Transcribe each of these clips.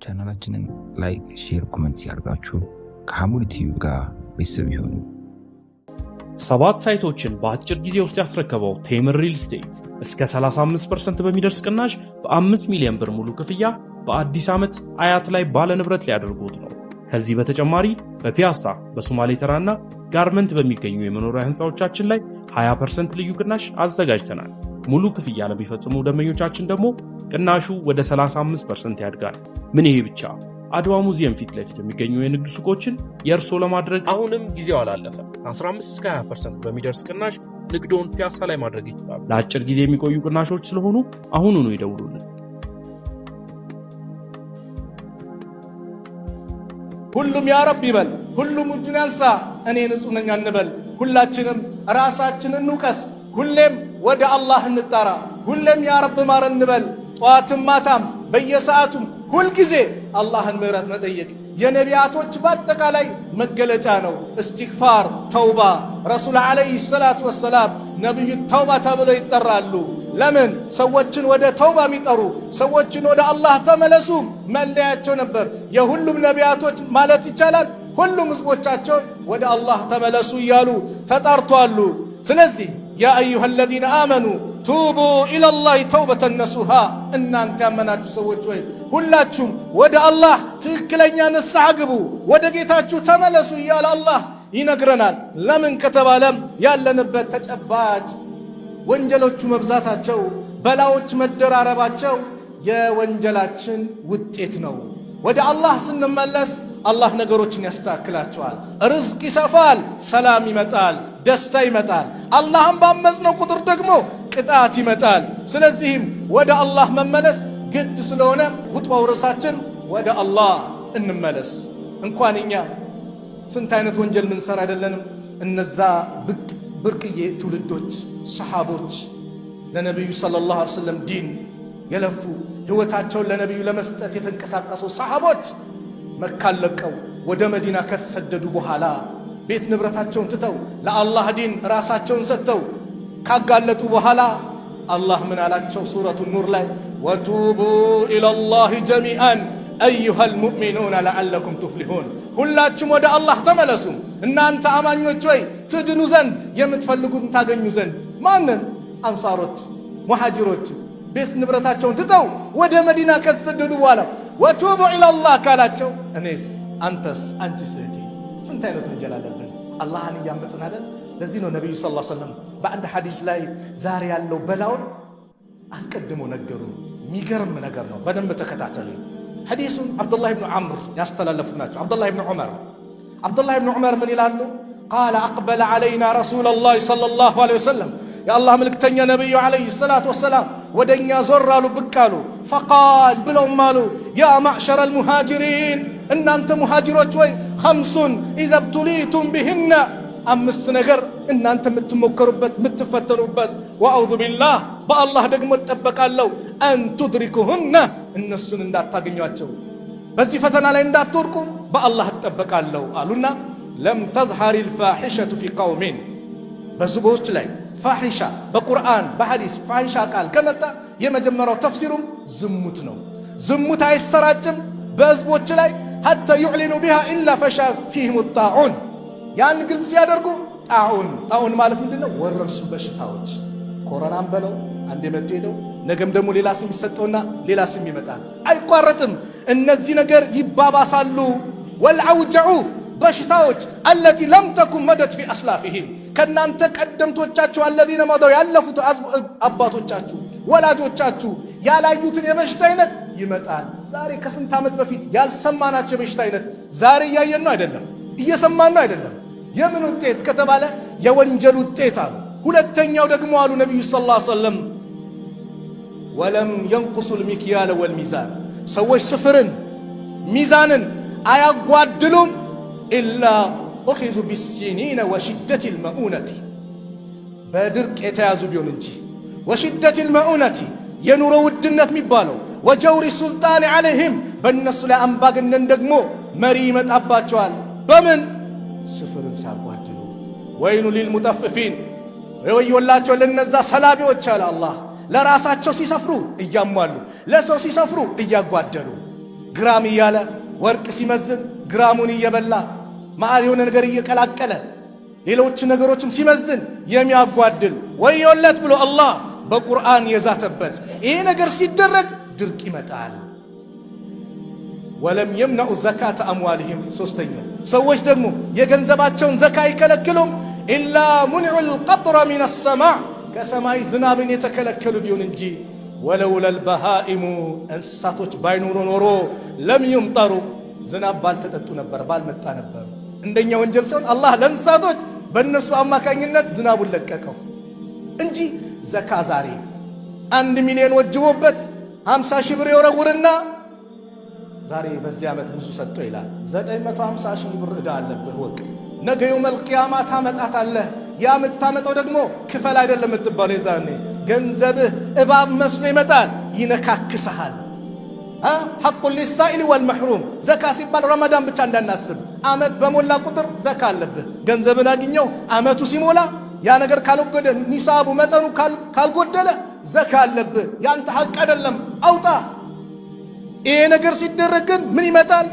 ቻናላችንን ላይክ፣ ሼር፣ ኮሜንት ያርጋችሁ ከሐሙድ ቲቪ ጋር ቤተሰብ ይሁኑ። 7 ሳይቶችን በአጭር ጊዜ ውስጥ ያስረከበው ቴምር ሪል ስቴት እስከ 35% በሚደርስ ቅናሽ በ5 ሚሊዮን ብር ሙሉ ክፍያ በአዲስ ዓመት አያት ላይ ባለ ንብረት ሊያደርጉት ነው። ከዚህ በተጨማሪ በፒያሳ በሶማሌ ተራና ጋርመንት በሚገኙ የመኖሪያ ህንጻዎቻችን ላይ 20% ልዩ ቅናሽ አዘጋጅተናል። ሙሉ ክፍያ ለሚፈጽሙ ደንበኞቻችን ደግሞ ቅናሹ ወደ 35% ያድጋል። ምን ይሄ ብቻ! አድዋ ሙዚየም ፊት ለፊት የሚገኙ የንግድ ሱቆችን የእርሶ ለማድረግ አሁንም ጊዜው አላለፈም። 15 እስከ 20% በሚደርስ ቅናሽ ንግዶን ፒያሳ ላይ ማድረግ ይችላሉ። ለአጭር ጊዜ የሚቆዩ ቅናሾች ስለሆኑ አሁኑኑ ይደውሉልን። ሁሉም ያ ረብ ይበል፣ ሁሉም እጁን ያንሳ፣ እኔ ንጹህ ነኝ አንበል። ሁላችንም ራሳችንን እንውቀስ፣ ሁሌም ወደ አላህ እንጣራ፣ ሁሌም ያ ረብ ማረን እንበል። ጧትም ማታም በየሰዓቱም ሁልጊዜ አላህን ምህረት መጠየቅ የነቢያቶች በአጠቃላይ መገለጫ ነው። እስትግፋር፣ ተውባ። ረሱል ዓለይሂ ሰላቱ ወሰላም ነቢዩ ተውባ ተብለው ይጠራሉ። ለምን? ሰዎችን ወደ ተውባ የሚጠሩ ሰዎችን ወደ አላህ ተመለሱ መለያቸው ነበር። የሁሉም ነቢያቶች ማለት ይቻላል ሁሉም ህዝቦቻቸውን ወደ አላህ ተመለሱ እያሉ ተጣርቷሉ። ስለዚህ ያ አዩሃ አለዚነ አመኑ ቱቡ ኢለላሂ ተውበተን ነሱሃ፣ እናንተ ያመናችሁ ሰዎች ወይ ሁላችሁም ወደ አላህ ትክክለኛ ንስሐ ግቡ፣ ወደ ጌታችሁ ተመለሱ እያለ አላህ ይነግረናል። ለምን ከተባለም ያለንበት ተጨባጭ ወንጀሎቹ መብዛታቸው፣ በላዎች መደራረባቸው የወንጀላችን ውጤት ነው። ወደ አላህ ስንመለስ አላህ ነገሮችን ያስተካክላቸዋል። ርዝቅ ይሰፋል፣ ሰላም ይመጣል፣ ደስታ ይመጣል። አላህን ባመጽነው ቁጥር ደግሞ ቅጣት ይመጣል። ስለዚህም ወደ አላህ መመለስ ግድ ስለሆነ ኹጥባው ርዕሳችን ወደ አላህ እንመለስ። እንኳን እኛ ስንት አይነት ወንጀል ምንሰራ አይደለንም። እነዛ ብርቅዬ ትውልዶች ሰሓቦች ለነቢዩ ሰለላሁ ዐለይሂ ወሰለም ዲን የለፉ ሕይወታቸውን ለነቢዩ ለመስጠት የተንቀሳቀሱ ሰሓቦች መካን ለቀው ወደ መዲና ከተሰደዱ በኋላ ቤት ንብረታቸውን ትተው ለአላህ ዲን ራሳቸውን ሰጥተው ካጋለጡ በኋላ አላህ ምን አላቸው? ሱረቱ ኑር ላይ ወቱቡ ኢለላሂ ጀሚአን አዩሃል ሙእሚኑን ለዓለኩም ቱፍሊሁን፣ ሁላችሁም ወደ አላህ ተመለሱ እናንተ አማኞች ወይ ትድኑ ዘንድ የምትፈልጉትን ታገኙ ዘንድ። ማንን? አንሳሮች፣ ሙሃጅሮች ቤት ንብረታቸውን ትተው ወደ መዲና ከተሰደዱ በኋላ ወቱቡ ኢለላህ ካላቸው እኔስ፣ አንተስ፣ አንቺስ እህቴ ስንት አይነት ወንጀል አለብን? አላህን እያመጽን አይደል? ለዚህ ነው ነቢዩ ሰለላሁ ዐለይሂ ወሰለም በአንድ ሐዲስ ላይ ዛሬ ያለው በላውን አስቀድሞ ነገሩ። የሚገርም ነገር ነው። በደንብ ተከታተሉ። ሐዲሱን አብዱላህ ብኑ ዐምር ያስተላለፉት ናቸው። አብዱላህ ብኑ ዑመር ምን ይላሉ? ቃለ አቅበለ ዐለይና ረሱለላህ ሰለላሁ ዐለይሂ ወሰለም፣ የአላህ መልእክተኛ ነቢዩ ዐለይሂ ሰላቱ ወሰላም ወደ እኛ ዞር አሉ፣ ብቅ አሉ። ፈቃል ብለውም አሉ ያ ማዕሸረል ሙሃጅሪን፣ እናንተ ሙሃጅሮች ወይ ኸምሱን ኢዘ ብቱሊቱም ቢህነ፣ 5 ነገር እናንተ የምትሞከሩበት የምትፈተኑበት፣ ወአዑዙ ቢላህ በአላህ ደግሞ እጠበቃለሁ አን ቱድሪኩሁነ፣ እነሱን እንዳታገኟቸው በዚህ ፈተና ላይ እንዳትወርቁ በአላህ እጠበቃለሁ አሉና ለም ተዝሐር ልፋሒሸቱ ፊ ቀውሚን፣ በህዝቦች ላይ ፋሒሻ በቁርአን በሐዲስ ፋሒሻ ቃል ከመጣ የመጀመሪያው ተፍሲሩም ዝሙት ነው። ዝሙት አይሰራጭም በህዝቦች ላይ ሐታ ዩዕሊኑ ቢሃ ኢላ ፈሻ ፊህም ጣዑን፣ ያን ግልጽ ሲያደርጉ ጣዑን ማለት ምንድነው? ወረርሽኝ በሽታዎች፣ ኮሮናም በለው አንድ መጥቶ ሄደው ነገም ደግሞ ሌላ ስም ይሰጠውና ሌላ ስም ይመጣል፣ አይቋረጥም። እነዚህ ነገር ይባባሳሉ። ወልዐውጀዑ በሽታዎች አለቲ ለም ተኩን መደት ፊ አስላፊሂም፣ ከናንተ ቀደምቶቻችሁ አለዚነ መደው ያለፉት አባቶቻችሁ ወላጆቻችሁ ያላዩትን የበሽታ አይነት ይመጣል። ዛሬ ከስንት ዓመት በፊት ያልሰማናቸው የበሽታ አይነት ዛሬ እያየን ነው አይደለም? እየሰማን ነው አይደለም? የምን ውጤት ከተባለ የወንጀል ውጤት አሉ። ሁለተኛው ደግሞ አሉ ነቢዩ ሰለላሁ ዐለይሂ ወሰለም ወለም የንቁሱል ሚክያለ ወልሚዛን፣ ሰዎች ስፍርን ሚዛንን አያጓድሉም ኢላ ኡኺዙ ቢሲኒነ ወሽደት ልመኡነቲ፣ በድርቅ የተያዙ ቢሆን እንጂ ወሽደት ልመኡነቲ የኑሮ ውድነት የሚባለው ወጀውሪ ሱልጣን ዓለይህም በእነሱ ላይ አምባገነን ደግሞ መሪ ይመጣባቸዋል። በምን? ስፍርን ሲያጓድሉ። ወይኑ ሊልሙጠፍፊን፣ ወዮላቸው ለነዛ ሰላቢዎች አለ አላህ። ለራሳቸው ሲሰፍሩ እያሟሉ፣ ለሰው ሲሰፍሩ እያጓደሉ። ግራም እያለ ወርቅ ሲመዝን ግራሙን እየበላ ማዕድ የሆነ ነገር እየቀላቀለ ሌሎች ነገሮችም ሲመዝን የሚያጓድል ወዮለት ብሎ አላህ በቁርአን የዛተበት ይሄ ነገር ሲደረግ ድርቅ ይመጣል። ወለም የምነዑ ዘካተ አምዋልህም ሶስተኛ ሰዎች ደግሞ የገንዘባቸውን ዘካ አይከለክሉም ኢላ ሙንዑል ቀጥረ ሚነ ሰማዕ ከሰማይ ዝናብን የተከለከሉ ቢሆን እንጂ ወለውለል በሃኢሙ እንስሳቶች ባይኖሩ ኖሮ ለም ይምጠሩ ዝናብ ባልተጠጡ ነበር ባልመጣ ነበር። እንደኛ ወንጀል ሲሆን አላህ ለእንስሳቶች በእነሱ አማካኝነት ዝናቡን ለቀቀው እንጂ ዘካ ዛሬ 1 ሚሊዮን ወጅቦበት 50 ሺህ ብር የወረውርና ዛሬ በዚህ ዓመት ብዙ ሰጥቶ ይላል 950 ሺህ ብር ዕዳ አለብህ ወቅ ነገ የውመል ቂያማ ታመጣታለህ። ያ የምታመጣው ደግሞ ክፈል አይደለም የምትባለው የዛኔ ገንዘብህ እባብ መስሎ ይመጣል ይነካክስሃል። ሐቁ ሊሳኢል ወልመሕሩም ዘካ ሲባል ረመዳን ብቻ እንዳናስብ ዓመት በሞላ ቁጥር ዘካ አለብህ። ገንዘብን አግኘው ዓመቱ ሲሞላ ያ ነገር ካልወገደ ኒሳቡ መጠኑ ካልጎደለ ዘካ አለብህ። ያንተ ሐቅ አይደለም አውጣ። ይሄ ነገር ሲደረግ ግን ምን ይመጣል?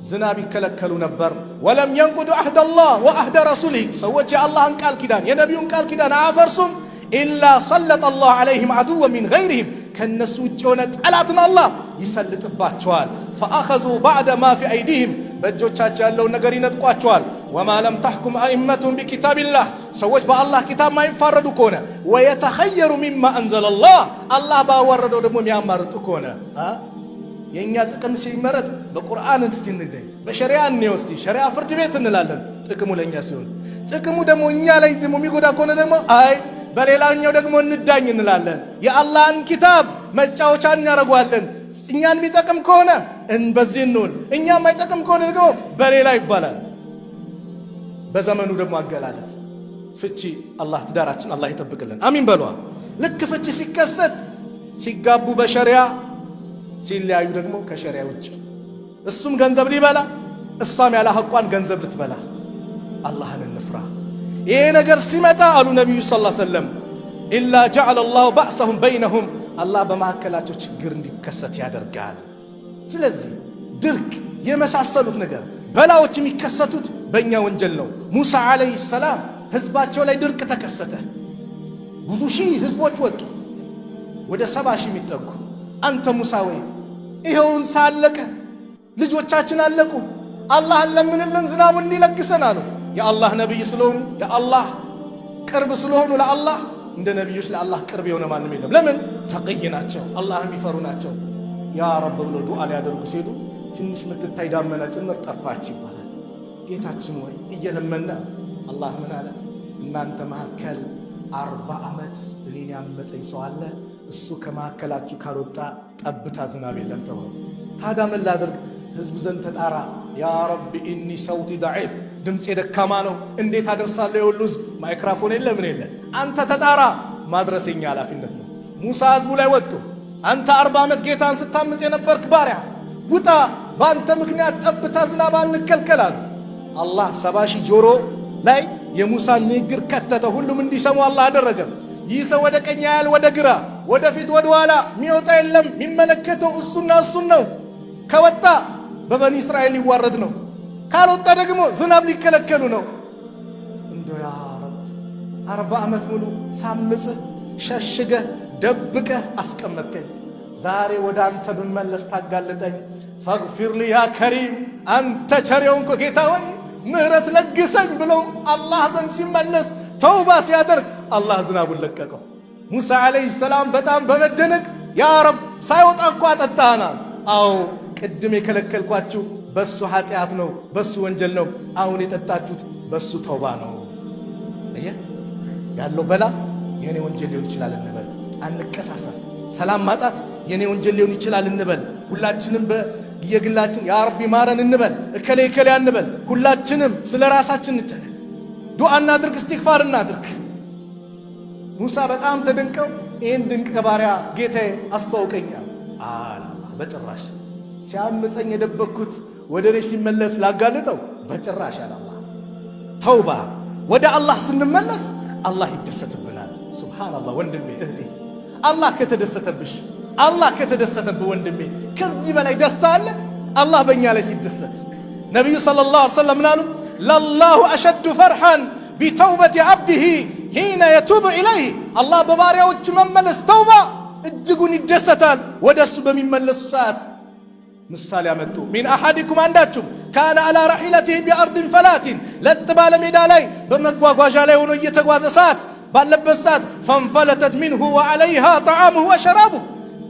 ዝናብ ይከለከሉ ነበር። ወለም የንቁዱ አህደ አላህ ወአህደ ረሱሊህ ሰዎች የአላህን ቃል ኪዳን የነቢዩን ቃል ኪዳን አያፈርሱም ኢላ ሰለጠ አላሁ ዐለይሂም ዐዱወን ሚን ገይሪሂም ከነሱ ውጭ የሆነ ጠላትን አላህ ይሰልጥባቸዋል። ፈአኸዙ ባዕደ ማ ፊ አይዲሂም በእጆቻቸው ያለውን ነገር ይነጥቋቸዋል። ወማ ለም ተሕኩም አኢመቱሁም ቢኪታቢላህ ሰዎች በአላህ ኪታብ ማይፋረዱ ከሆነ ወየተኸየሩ ሚማ አንዘለላህ አላህ ባወረደው ደግሞ የሚያማርጡ ከሆነ የእኛ ጥቅም ሲመረጥ በቁርአን እስቲ እንደይ በሸሪዓ እንየው እስቲ ሸሪዓ ፍርድ ቤት እንላለን። ጥቅሙ ለእኛ ሲሆን ጥቅሙ ደግሞ እኛ ላይ ደግሞ የሚጎዳ ከሆነ ደግሞ አይ በሌላኛው ደግሞ እንዳኝ እንላለን። የአላህን ኪታብ መጫወቻ እናደርገዋለን። እኛን የሚጠቅም ከሆነ በዚህ እንሆን፣ እኛ የማይጠቅም ከሆነ ደግሞ በሌላ ይባላል። በዘመኑ ደግሞ አገላለጽ ፍቺ አላህ ትዳራችን አላህ ይጠብቅልን አሚን በሏ። ልክ ፍቺ ሲከሰት ሲጋቡ በሸሪዓ ሲለያዩ ደግሞ ከሸሪዓ ውጭ እሱም ገንዘብ ሊበላ እሷም ያለ ሐቋን ገንዘብ ልትበላ አላህን እንፍራ። ይሄ ነገር ሲመጣ አሉ ነቢዩ ሰለላሁ ዐለይሂ ወሰለም ኢላ ጀዐለ አላሁ በዕሰሁም በይነሁም አላህ በመካከላቸው ችግር እንዲከሰት ያደርጋል። ስለዚህ ድርቅ የመሳሰሉት ነገር በላዎች የሚከሰቱት በእኛ ወንጀል ነው። ሙሳ ዓለይሂ ሰላም ህዝባቸው ላይ ድርቅ ተከሰተ። ብዙ ሺህ ህዝቦች ወጡ፣ ወደ 70 ሺህ የሚጠጉ አንተ ሙሳ ወይ ይኸውን ሳለቀ ልጆቻችን አለቁ፣ አላህን ለምንልን ዝናቡ እንዲለግሰን አሉ። የአላህ ነቢይ ስለሆኑ የአላህ ቅርብ ስለሆኑ ለአላህ እንደ ነቢዮች ለአላህ ቅርብ የሆነ ማንም የለም። ለምን? ተቅይ ናቸው፣ አላህ የሚፈሩ ናቸው። ያ ረብ ብሎ ዱዓ ሊያደርጉ ሲሄዱ ትንሽ ምትታይ ዳመና ጭምር ጠፋች ይባላል። ጌታችን ወይ እየለመነ አላህ ምን አለ? እናንተ መካከል 40 ዓመት እኔን ያመፀኝ ሰው አለ፣ እሱ ከመካከላችሁ ካልወጣ ጠብታ ዝናብ የለም ተባሉ። ታዲያ ምን ላድርግ? ህዝብ ዘንድ ተጣራ። ያ ረቢ ኢኒ ሰውቲ ደዒፍ ድምፄ ደካማ ነው፣ እንዴት አደርሳለሁ? የሁሉ ህዝብ ማይክራፎን የለ ምን የለ። አንተ ተጣራ፣ ማድረሰኛ ኃላፊነት ነው። ሙሳ ህዝቡ ላይ ወጡ። አንተ 40 ዓመት ጌታን ስታምፅ የነበርክ ባሪያ ውጣ፣ በአንተ ምክንያት ጠብታ ዝናብ አንከልከላል። አላህ 70 ሺህ ጆሮ ላይ የሙሳን ንግግር ከተተ። ሁሉም እንዲሰሙ አላህ አደረገ። ይህ ሰው ወደ ቀኝ ያያል፣ ወደ ግራ፣ ወደፊት፣ ወደ ኋላ የሚወጣ የለም። የሚመለከተው እሱና እሱን ነው። ከወጣ በበኒ እስራኤል ሊዋረድ ነው፣ ካልወጣ ደግሞ ዝናብ ሊከለከሉ ነው። እንደው ያ ረብ 40 ዓመት ሙሉ ሳምፅህ ሸሽገህ ደብቀህ አስቀመጥከኝ። ዛሬ ወደ አንተ ብመለስ ታጋልጠኝ። ፈግፊር ሊ ያ ከሪም አንተ ቸሬውን ጌታ ሆይ ምህረት ለግሰኝ ብሎ አላህ ዘንድ ሲመለስ ተውባ ሲያደርግ አላህ ዝናቡን ለቀቀው። ሙሳ ዓለይሂ ሰላም በጣም በመደነቅ ያ ረብ ሳይወጣ እኮ አጠጣናል። አዎ ቅድም የከለከልኳችሁ በሱ ኃጢአት ነው፣ በሱ ወንጀል ነው። አሁን የጠጣችሁት በሱ ተውባ ነው። አየህ ያለው በላ የኔ ወንጀል ሊሆን ይችላል እንበል፣ አንቀሳሰር። ሰላም ማጣት የኔ ወንጀል ሊሆን ይችላል እንበል። ሁላችንም በየግላችን ያ ረቢ ማረን እንበል፣ እከሌ እከሌ አንበል። ሁላችንም ስለ ራሳችን እንጨነቅ፣ ዱዓ እናድርግ፣ እስትግፋር እናድርግ። ሙሳ በጣም ተደንቀው ይህን ድንቅ ባሪያ ጌታዬ አስተዋውቀኛል አለ። በጭራሽ ሲያምፀኝ የደበቅኩት ወደ እኔ ሲመለስ ላጋልጠው በጭራሽ አለ አላህ። ተውባ ወደ አላህ ስንመለስ አላህ ይደሰትብናል። ሱብሃንአላህ ወንድሜ እህቴ፣ አላህ ከተደሰተብሽ፣ አላህ ከተደሰተብህ ወንድሜ ከዚህ በላይ ደስታ አለ? አላህ በእኛ ላይ ሲደሰት። ነቢዩ ሰለላሁ ዐለይሂ ወሰለም ምናሉ ለላሁ አሸዱ ፈርሐን ቢተውበት ዓብድህ ሂነ የቱብ ኢለይህ። አላህ በባሪያዎቹ መመለስ ተውባ እጅጉን ይደሰታል ወደ እሱ በሚመለሱ ሰዓት። ምሳሌ አመጡ። ሚን አሐዲኩም አንዳችሁም ካነ አላ ረሒለቲህ ቢአርድን ፈላቲን ለጥ ባለ ሜዳ ላይ በመጓጓዣ ላይ ሆኖ እየተጓዘ ሰዓት ባለበት ሰዓት ፈንፈለተት ሚንሁ ወዐለይሃ ጠዓሙሁ ወሸራቡሁ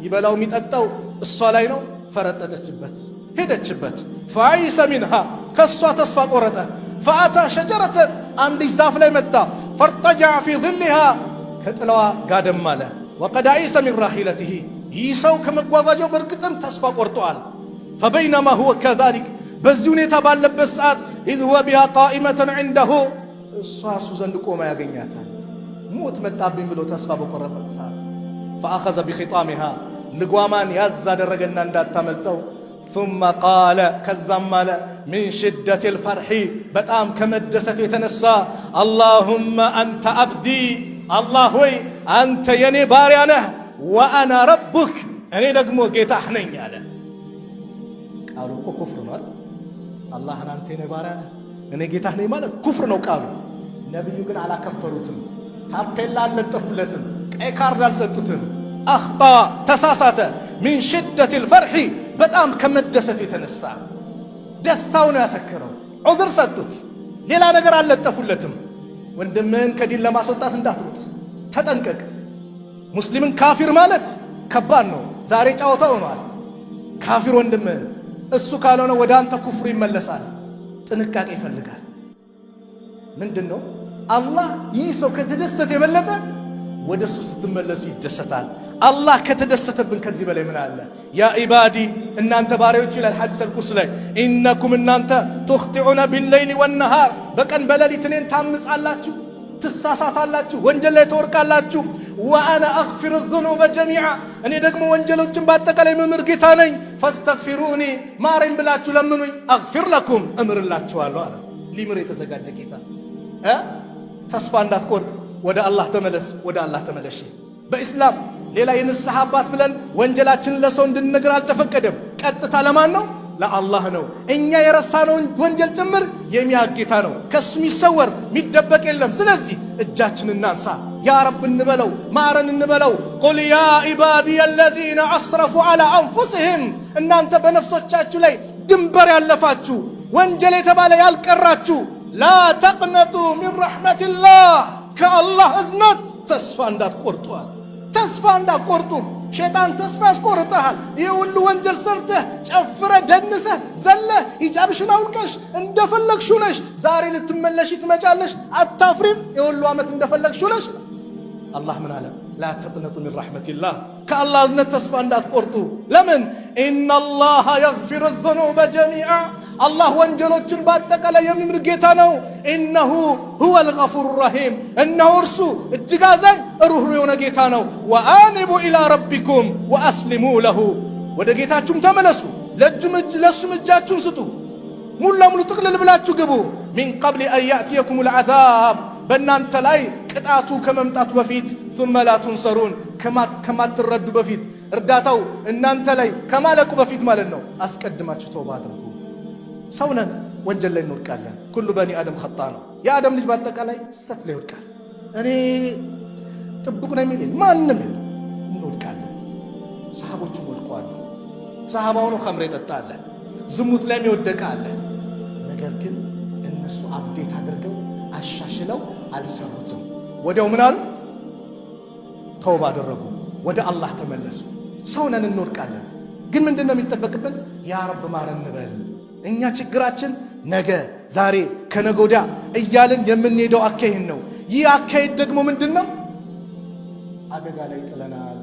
ይበላው የሚጠጣው እሷ ላይ ነው። ፈረጠጠችበት፣ ሄደችበት። ፈዐይሰ ሚንሃ ከእሷ ተስፋ ቆረጠ። ፈአታ ሸጀረተን አንዲት ዛፍ ላይ መጣ። ፈርጠጀዐ ፊ ظልሃ ከጥላዋ ጋደም አለ። ወቀድ ዐይሰ ሚን ራሒለቲህ ይህ ሰው ከመጓጓዣው በእርግጥም ተስፋ ቆርጧል። ፈበይነማ ሁወ ከዛሊክ በዚህ ሁኔታ ባለበት ሰዓት ኢዝ ሁወ ቢሃ ቃኢመተን ዐንደሁ እሷ እሱ ዘንድ ቆማ ያገኛታል። ሞት መጣብኝ ብሎ ተስፋ በቆረበት ሰዓት ፈአኸዘ ቢኺጣሚሃ ልጓማን ያዝ አደረገና እንዳታመልጠው። ثم ቃለ ከዛም አለ ሚን ሽደት ልፈርሒ በጣም ከመደሰት የተነሳ አላሁመ አንተ አብዲ አላህ ሆይ አንተ የኔ ባሪያ ነህ፣ ወአና ረቡክ እኔ ደግሞ ጌታህ ነኝ አለ። ቃሉ እኮ ኩፍር ነው። አላህን አንተ የኔ ባሪያ ነህ እኔ ጌታህ ነኝ ማለት ኩፍር ነው ቃሉ። ነቢዩ ግን አላከፈሩትም፣ ታፔላ አልለጠፉለትም፣ ቀይ ካርድ አልሰጡትም። አኽጣ ተሳሳተ። ሚን ሽደት ልፈርሒ በጣም ከመደሰቱ የተነሳ ደስታው ነው ያሰከረው። ዑዝር ሰጡት፣ ሌላ ነገር አልለጠፉለትም። ወንድምህን ከዲን ለማስወጣት እንዳትሩት ተጠንቀቅ። ሙስሊምን ካፊር ማለት ከባድ ነው። ዛሬ ጫወታ ሆኗል። ካፊር ወንድምህን እሱ ካልሆነ ወደ አንተ ኩፍሩ ይመለሳል። ጥንቃቄ ይፈልጋል። ምንድን ነው አላህ ይህ ሰው ከተደሰተ የበለጠ ወደ እሱ ስትመለሱ ይደሰታል። አላህ ከተደሰተብን ከዚህ በላይ ምን አለ? ያ ኢባዲ እናንተ ባሪያዎች ይላል ሐዲስ አልቁድስ ላይ ኢነኩም እናንተ ትኽጢዑነ ቢለይሊ ወነሃር በቀን በሌሊት እኔን ታምጻላችሁ፣ ትሳሳታላችሁ፣ ወንጀል ላይ ትወርቃላችሁ። ወአና አግፊሩ ዙኑበ ጀሚዓ እኔ ደግሞ ወንጀሎችን በአጠቃላይ መምር ጌታ ነኝ። ፈስተግፊሩኒ ማረኝ ብላችሁ ለምኑኝ አግፊር ለኩም እምርላችኋለሁ አለ። ሊምር የተዘጋጀ ጌታ። ተስፋ እንዳትቆርጥ ወደ አላህ ተመለስ፣ ወደ አላህ ተመለሽ። በኢስላም ሌላ የንስሐ አባት ብለን ወንጀላችንን ለሰው እንድንነግር አልተፈቀደም። ቀጥታ ለማን ነው? ለአላህ ነው። እኛ የረሳነውን ወንጀል ጭምር የሚያውቅ ጌታ ነው። ከሱ የሚሰወር የሚደበቅ የለም። ስለዚህ እጃችንን እናንሳ፣ ያ ረብ እንበለው፣ ማረን እንበለው። ቁል ያ ኢባዲየ አለዚነ አስረፉ ዐላ አንፉሲሂም እናንተ በነፍሶቻችሁ ላይ ድንበር ያለፋችሁ ወንጀል የተባለ ያልቀራችሁ ላ ተቅነጡ ሚን ረሕመቲላህ ከአላህ እዝነት ተስፋ እንዳትቆርጧል። ተስፋ እንዳትቆርጡ። ሸይጣን ተስፋ ያስቆርጠሃል። ይህ ሁሉ ወንጀል ሰርተህ ጨፍረህ ደንሰህ ዘለህ ሂጃብሽን አውልቀሽ እንደፈለግሽው ነሽ። ዛሬ ልትመለሽ ትመጫለሽ። አታፍሪም? የሁሉ ዓመት እንደፈለግሽው ነሽ። አላህ ምን አለ? ላ ተቅነጡ ሚን ረሕመቲላህ ከአላህ እዝነት ተስፋ እንዳትቆርጡ። ለምን? ኢነላሃ የግፊሩ ዙኑበ ጀሚዓ አላህ ወንጀሎችን በአጠቃላይ የሚምር ጌታ ነው። ኢነሁ ሁወል ገፉሩ ረሒም እነሆ እርሱ እጅግ አዛኝ ሩህሩህ የሆነ ጌታ ነው። ወአኒቡ ኢላ ረቢኩም ወአስሊሙ ለሁ ወደ ጌታችሁም ተመለሱ፣ ለእሱም እጃችሁን ስጡ፣ ሙሉ ለሙሉ ጥቅልል ብላችሁ ግቡ። ሚን ቀብል አን ያእትየኩሙል ዐዛብ በእናንተ ላይ ቅጣቱ ከመምጣቱ በፊት ثم لا تنصرون ከማትረዱ በፊት እርዳታው እናንተ ላይ ከማለቁ በፊት ማለት ነው። አስቀድማችሁ ተውባ አድርጉ። ሰውነን ወንጀል ላይ እንወድቃለን። ኩሉ በኒ አደም ኸጣ ነው። የአደም ልጅ በአጠቃላይ ስህተት ላይ ይወድቃል። እኔ ጥብቁ ነው የሚል ማንም የለም። እንወድቃለን። ሰሃቦችም ወድቀዋል። ሰሃባው ነው ኸምር የጠጣ አለ፣ ዝሙት ላይ የወደቀ አለ። ነገር ግን እነሱ አብዴት አድርገው አሻሽለው አልሰሩትም። ወዲያው ምን አሉ? ተውባ አደረጉ፣ ወደ አላህ ተመለሱ። ሰውነን እንወድቃለን። ግን ምንድነው የሚጠበቅብን? ያ ረብ ማረን እንበል። እኛ ችግራችን ነገ፣ ዛሬ፣ ከነገ ወዲያ እያልን የምንሄደው አካሄድ ነው። ይህ አካሄድ ደግሞ ምንድነው? አደጋ ላይ ጥለናል።